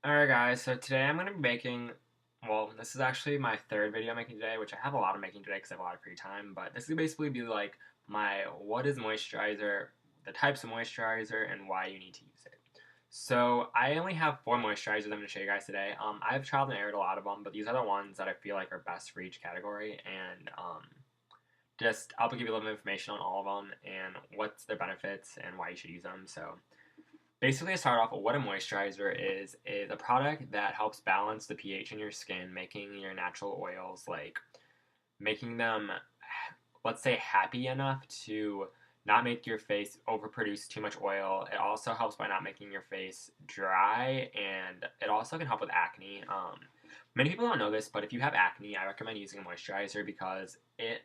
Alright guys, so today I'm going to be making, well, this is actually my third video I'm making today, which I have a lot of making today because I have a lot of free time, but this will basically be like my what is moisturizer, the types of moisturizer, and why you need to use it. So I only have four moisturizers I'm going to show you guys today. I've trialed and errored a lot of them, but these are the ones that I feel like are best for each category, and just I'll give you a little bit of information on all of them and what's their benefits and why you should use them. So basically, to start off, what a moisturizer is a product that helps balance the pH in your skin, making your natural oils making them, let's say, happy enough to not make your face overproduce too much oil. It also helps by not making your face dry, and it also can help with acne. Many people don't know this, but if you have acne, I recommend using a moisturizer because it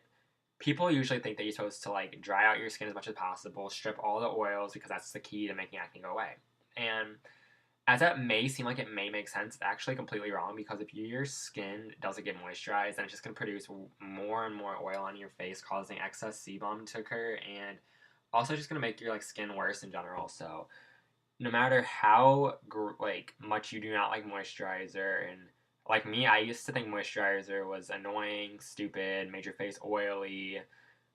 people usually think that you're supposed to like dry out your skin as much as possible, strip all the oils because that's the key to making acne go away. And as that may seem like it may make sense, it's actually completely wrong because if your skin doesn't get moisturized, then it's just going to produce more and more oil on your face, causing excess sebum to occur, and also just going to make your like skin worse in general. So no matter how much you do not like moisturizer, and like me, I used to think moisturizer was annoying, stupid, made your face oily,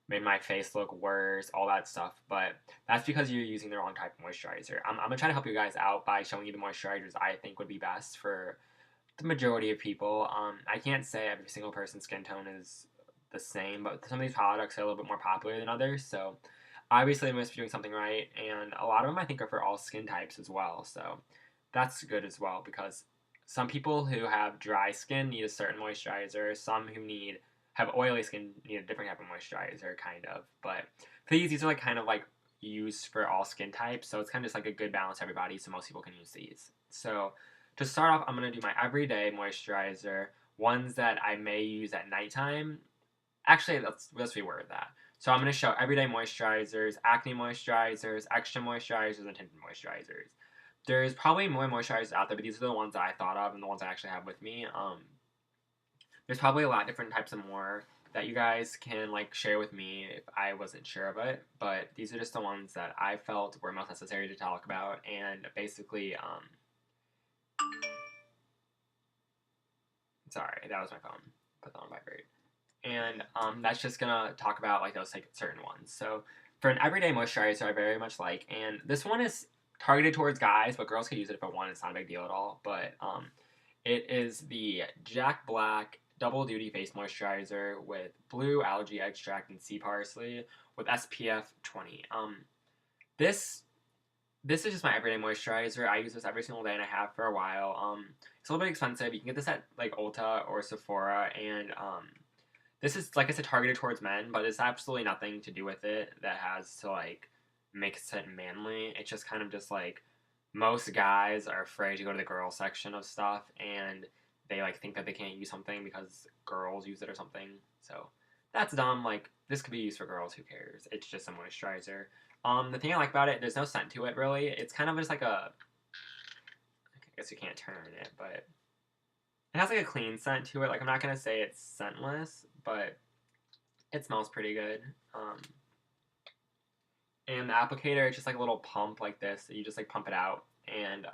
made my face look worse, all that stuff. But that's because you're using the wrong type of moisturizer. I'm gonna try to help you guys out by showing you the moisturizers I think would be best for the majority of people. I can't say every single person's skin tone is the same, but some of these products are a little bit more popular than others. So obviously, I must be doing something right, and a lot of them I think are for all skin types as well. So that's good as well because some people who have dry skin need a certain moisturizer. Some who need have oily skin need a different type of moisturizer, kind of. But for these are like kind of like used for all skin types, so it's kind of just like a good balance for everybody. So most people can use these. So to start off, I'm gonna do my everyday moisturizer, ones that I may use at nighttime. Actually, let's reword that. So I'm going to show everyday moisturizers, acne moisturizers, extra moisturizers, and tinted moisturizers. There's probably more moisturizers out there, but these are the ones that I thought of and the ones I actually have with me. There's probably a lot of different types of more that you guys can like share with me if I wasn't sure of it. But these are just the ones that I felt were most necessary to talk about. And basically, sorry, that was my phone. Put that on vibrate. And that's just gonna talk about like those like certain ones. So for an everyday moisturizer, I very much like, and this one is targeted towards guys, but girls can use it if they want. It's not a big deal at all. But it is the Jack Black Double Duty Face Moisturizer with blue algae extract and sea parsley with SPF 20. This this is just my everyday moisturizer. I use this every single day and I have for a while. It's a little bit expensive. You can get this at like Ulta or Sephora, and this is, like I said, targeted towards men, but it's absolutely nothing to do with it that has to, like, make it manly. It's just kind of just, like, most guys are afraid to go to the girl section of stuff, and they, like, think that they can't use something because girls use it or something. So, that's dumb. Like, this could be used for girls. Who cares? It's just a moisturizer. The thing I like about it, there's no scent to it, really. It's kind of just like a... I guess you can't turn it, but it has like a clean scent to it. Like I'm not gonna say it's scentless, but it smells pretty good. And the applicator is just like a little pump like this. So you just like pump it out, and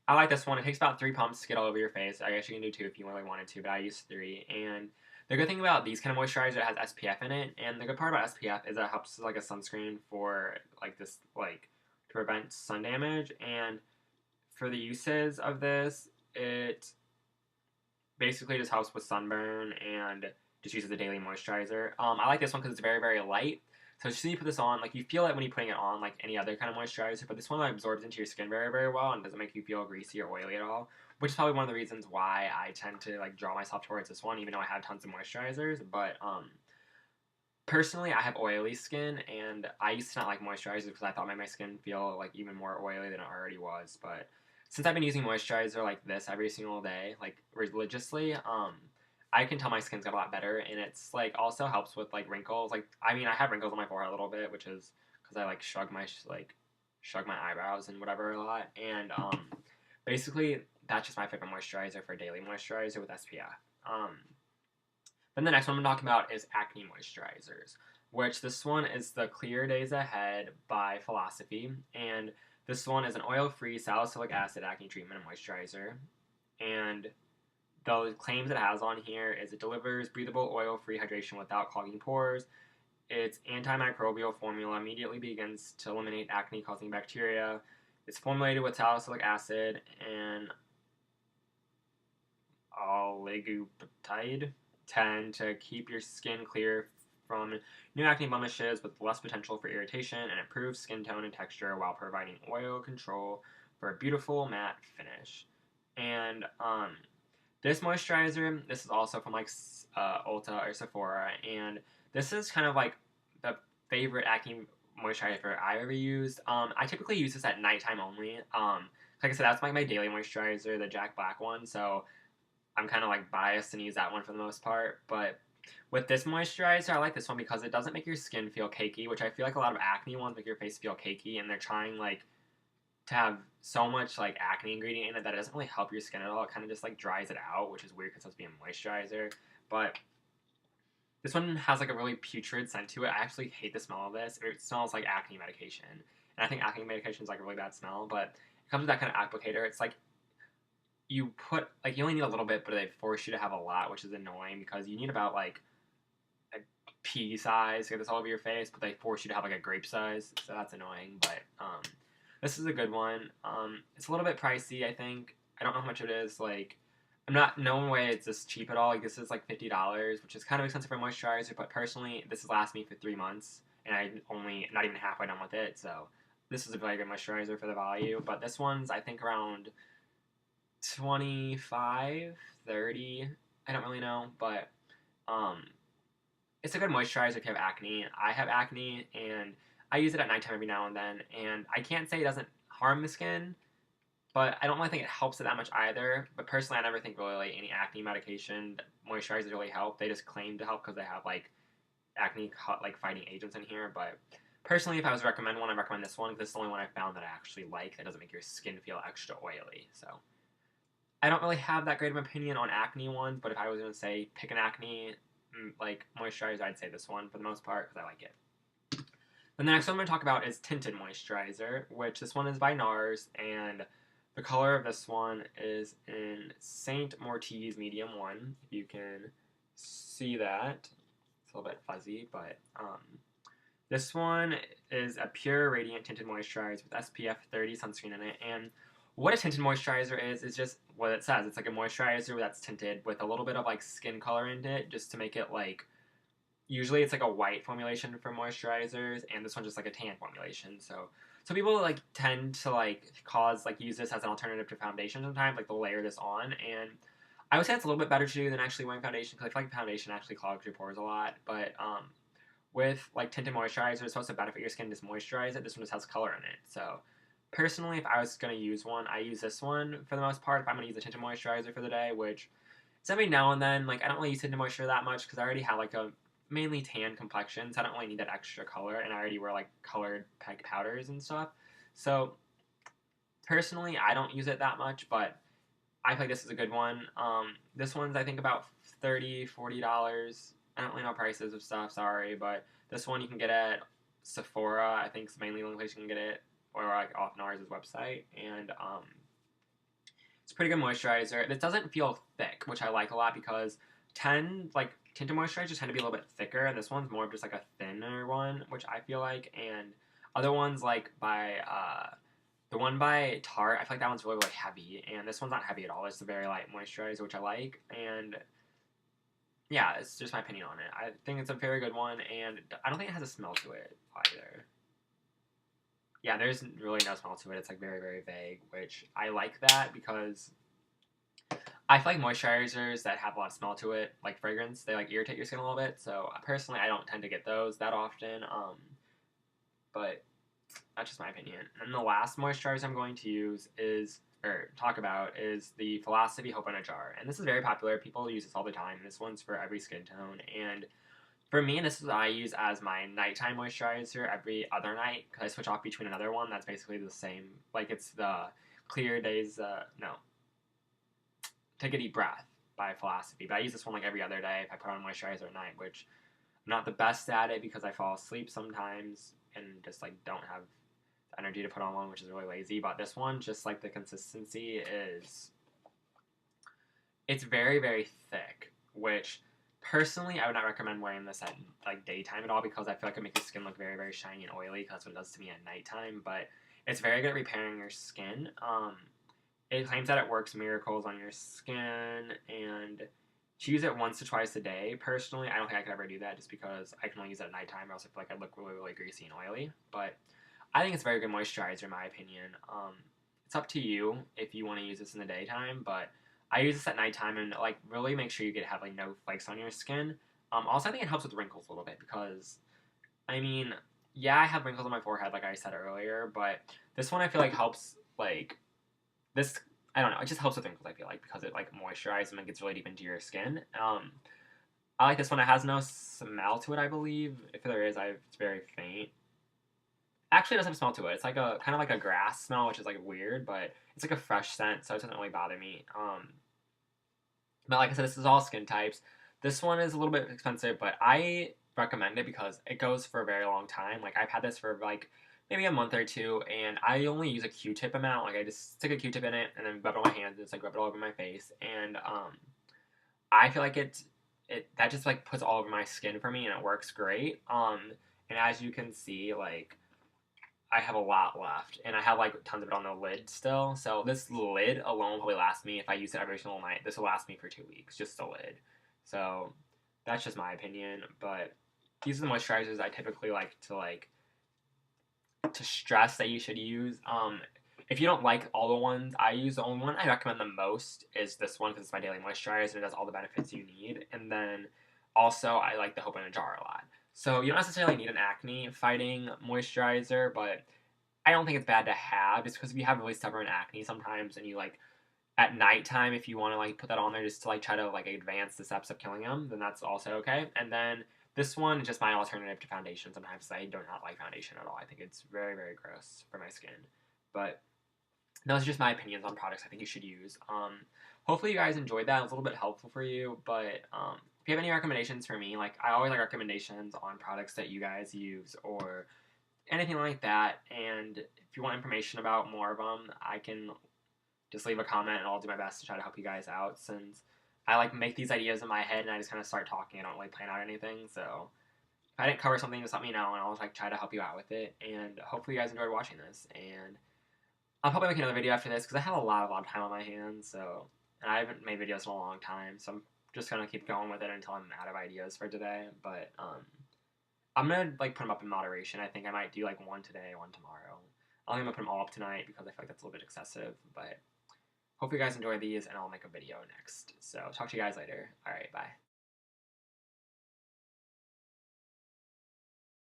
I like this one. It takes about 3 pumps to get all over your face. I guess you can do two if you really wanted to, but I use three. And the good thing about these kind of moisturizer, it has SPF in it, and the good part about SPF is that it helps as like a sunscreen for like this like to prevent sun damage. And for the uses of this, it basically just helps with sunburn and just uses a daily moisturizer. I like this one because it's very, very light. So as soon as you put this on, like you feel it when you're putting it on like any other kind of moisturizer, but this one like, absorbs into your skin very, very well and doesn't make you feel greasy or oily at all. Which is probably one of the reasons why I tend to like draw myself towards this one, even though I have tons of moisturizers. But personally, I have oily skin, and I used to not like moisturizers because I thought made my skin feel like even more oily than it already was. But since I've been using moisturizer like this every single day, like religiously, I can tell my skin's got a lot better, and it's like also helps with like wrinkles. Like I mean, I have wrinkles on my forehead a little bit, which is because I like shrug my eyebrows and whatever a lot. And basically, that's just my favorite moisturizer for daily moisturizer with SPF. Then the next one I'm talking about is acne moisturizers, which this one is the Clear Days Ahead by Philosophy, and This one is an oil-free salicylic acid acne treatment and moisturizer. And the claims it has on here is it delivers breathable oil-free hydration without clogging pores. Its antimicrobial formula immediately begins to eliminate acne-causing bacteria. It's formulated with salicylic acid and oligopeptide 10 to keep your skin clear from new acne blemishes with less potential for irritation and improves skin tone and texture while providing oil control for a beautiful matte finish. And this moisturizer, this is also from like Ulta or Sephora, and this is kind of like the favorite acne moisturizer I ever used. I typically use this at nighttime only. Like I said, that's like my daily moisturizer, the Jack Black one. So I'm kind of like biased and use that one for the most part. But with this moisturizer, I like this one because it doesn't make your skin feel cakey, which I feel like a lot of acne ones make your face feel cakey, and they're trying like to have so much like acne ingredient in it that it doesn't really help your skin at all. It kind of just like dries it out, which is weird because it's supposed to be a moisturizer. But this one has like a really putrid scent to it. I actually hate the smell of this. It smells like acne medication, and I think acne medication is like a really bad smell. But it comes with that kind of applicator. It's like you put like you only need a little bit, but they force you to have a lot, which is annoying because you need about like a pea size to get this all over your face, but they force you to have like a grape size, so that's annoying. But this is a good one. It's a little bit pricey, I think. I don't know how much it is. Like, I'm not, no way it's this cheap at all. Like, this is like $50, which is kind of expensive for a moisturizer, but personally, this has lasted me for 3 months, and I'm only not even halfway done with it, so this is a very good moisturizer for the value. But this one's, I think, around 25, 30. I don't really know, but it's a good moisturizer if you have acne. I have acne, and I use it at nighttime every now and then, and I can't say it doesn't harm the skin, but I don't really think it helps it that much either. But personally, I never think really any acne medication moisturizers really help. They just claim to help because they have like acne like fighting agents in here. But personally, if I was to recommend one, I recommend this one because it's the only one I found that I actually like that doesn't make your skin feel extra oily. So I don't really have that great of an opinion on acne ones, but if I was going to say pick an acne like moisturizer, I'd say this one for the most part because I like it. And the next one I'm going to talk about is Tinted Moisturizer, which this one is by NARS, and the color of this one is in Saint Mortiz Medium 1, if you can see that. It's a little bit fuzzy, but this one is a pure radiant tinted moisturizer with SPF 30 sunscreen in it, and what a tinted moisturizer is just what it says. It's like a moisturizer that's tinted with a little bit of like skin color in it, just to make it like, usually it's like a white formulation for moisturizers, and this one's just like a tan formulation. So people like tend to like use this as an alternative to foundation sometimes. Like they'll layer this on, and I would say it's a little bit better to do than actually wearing foundation because I feel like foundation actually clogs your pores a lot. But with like tinted moisturizer, it's supposed to benefit your skin, just moisturize it. This one just has color in it. So personally, if I was gonna use one, I use this one for the most part. If I'm gonna use a tinted moisturizer for the day, which it's every now and then. Like I don't really use tinted moisturizer that much because I already have like a mainly tan complexion, so I don't really need that extra color, and I already wear like colored powders and stuff. So personally, I don't use it that much, but I feel like this is a good one. This one's I think about $30, $40. I don't really know prices of stuff, sorry, but this one you can get at Sephora. I think it's mainly the only place you can get it, or like off NARS' website, and it's a pretty good moisturizer. This doesn't feel thick, which I like a lot because tinted moisturizers tend to be a little bit thicker, and this one's more of just like a thinner one, which I feel like. And other ones like by the one by Tarte, I feel like that one's really really heavy, and this one's not heavy at all. It's a very light moisturizer, which I like. And yeah, it's just my opinion on it. I think it's a very good one, and I don't think it has a smell to it either. Yeah, there's really no smell to it. It's like very very vague, which I like that because I feel like moisturizers that have a lot of smell to it, like fragrance, they like irritate your skin a little bit. So personally, I don't tend to get those that often. But that's just my opinion. And the last moisturizer I'm going to use talk about is the Philosophy Hope in a Jar. And this is very popular. People use this all the time. This one's for every skin tone. And for me, this is what I use as my nighttime moisturizer every other night because I switch off between another one that's basically the same. Like it's the Clear Days, Take a Deep Breath by Philosophy. But I use this one like every other day if I put on moisturizer at night, which I'm not the best at it because I fall asleep sometimes and just like don't have energy to put on one, which is really lazy. But this one, just like the consistency is, it's very, very thick, which personally I would not recommend wearing this at like daytime at all because I feel like it makes your skin look very, very shiny and oily because that's what it does to me at nighttime. But it's very good at repairing your skin. It claims that it works miracles on your skin, and to use it once to twice a day. Personally, I don't think I could ever do that just because I can only use it at nighttime or else I feel like I'd look really, really greasy and oily. But I think it's a very good moisturizer in my opinion. It's up to you if you want to use this in the daytime, but I use this at nighttime and like really make sure you have like no flakes on your skin. Also, I think it helps with wrinkles a little bit because I mean, yeah, I have wrinkles on my forehead like I said earlier, but this one I feel like helps like this. I don't know. It just helps with wrinkles. I feel like because it like moisturizes and gets really deep into your skin. I like this one. It has no smell to it. I believe if there is, it's very faint. Actually, it doesn't have smell to it. It's like a kind of like a grass smell, which is like weird, but it's like a fresh scent, so it doesn't really bother me. But like I said, this is all skin types. This one is a little bit expensive, but I recommend it because it goes for a very long time. Like I've had this for like maybe a month or two, and I only use a Q-tip amount. Like I just stick a Q-tip in it and then rub it on my hands and just like rub it all over my face. And I feel like it that just like puts all over my skin for me, and it works great. And as you can see, like I have a lot left, and I have like tons of it on the lid still. So this lid alone will probably last me if I use it every single night. This will last me for 2 weeks, just the lid. So that's just my opinion. But these are the moisturizers I typically like to stress that you should use. If you don't like all the ones I use, the only one I recommend the most is this one because it's my daily moisturizer and it does all the benefits you need. And then also I like the Hope in a Jar a lot. So you don't necessarily need an acne fighting moisturizer, but I don't think it's bad to have just because if you have really stubborn acne sometimes and you like at nighttime if you want to like put that on there just to like try to like advance the steps of killing them, then that's also okay. And then this one is just my alternative to foundation sometimes. I do not like foundation at all. I think it's very, very gross for my skin. But those are just my opinions on products I think you should use. Hopefully you guys enjoyed that. It was a little bit helpful for you. But if you have any recommendations for me, like I always like recommendations on products that you guys use or anything like that. And if you want information about more of them, I can just leave a comment and I'll do my best to try to help you guys out since I like make these ideas in my head and I just kind of start talking. I don't really plan out anything. So if I didn't cover something, just let me know and I'll like try to help you out with it. And hopefully you guys enjoyed watching this. And I'll probably make another video after this because I have a lot of time on my hands. So and I haven't made videos in a long time. So I'm just gonna keep going with it until I'm out of ideas for today. But I'm gonna like put them up in moderation. I think I might do like one today, one tomorrow. I think I'm gonna put them all up tonight because I feel like that's a little bit excessive. But hope you guys enjoy these, and I'll make a video next. So talk to you guys later. All right, bye.